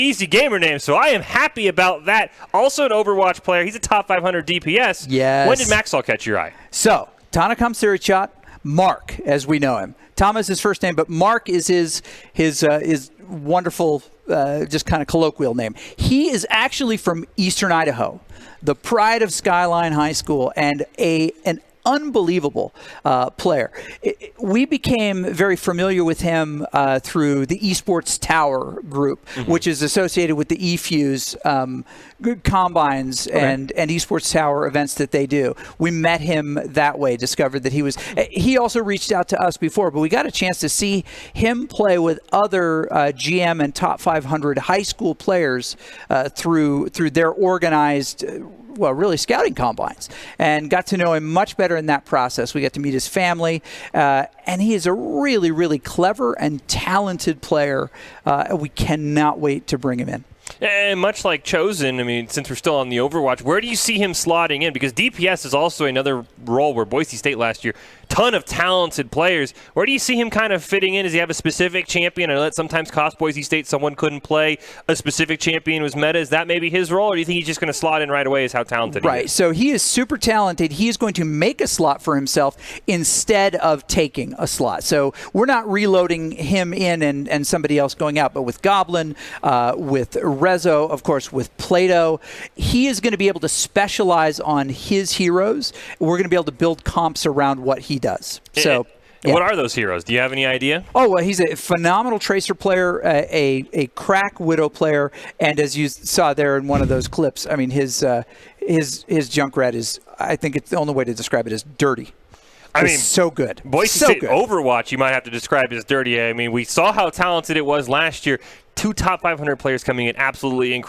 easy gamer name, so I am happy about that. Also an Overwatch player. He's a top 500 DPS. Yes. When did MAKSAL catch your eye? So, Thanakomsirichot, Mark, as we know him. Thomas is his first name, but Mark is his wonderful, just kind of colloquial name. He is actually from Eastern Idaho, the pride of Skyline High School, and an unbelievable player. We became very familiar with him through the Esports Tower group, which is associated with the eFuse combines and Esports Tower events that they do. We met him that way, discovered that he also reached out to us before, but we got a chance to see him play with other GM and top 500 high school players through their organized really scouting combines, and got to know him much better in that process. We got to meet his family, and he is a really, really clever and talented player. We cannot wait to bring him in. And much like Chosen, I mean, since we're still on the Overwatch, where do you see him slotting in? Because DPS is also another role where Boise State last year, ton of talented players. Where do you see him kind of fitting in? Does he have a specific champion? I know that sometimes cost Boise State someone couldn't play. A specific champion was meta. Is that maybe his role, or do you think he's just going to slot in right away as how talented he is? Right, so he is super talented. He is going to make a slot for himself instead of taking a slot. So we're not reloading him in and somebody else going out, but with Goblin, with Rezo, of course, with Plato, he is going to be able to specialize on his heroes. We're going to be able to build comps around what he does. So, what are those heroes? Do you have any idea? Oh, well, he's a phenomenal Tracer player, a crack Widow player, and as you saw there in one of those clips, I mean, his Junkrat is, I think it's the only way to describe it, is dirty. I mean, so good. Boise State Overwatch, you might have to describe as dirty. I mean, we saw how talented it was last year. 2 top 500 players coming in, absolutely incredible.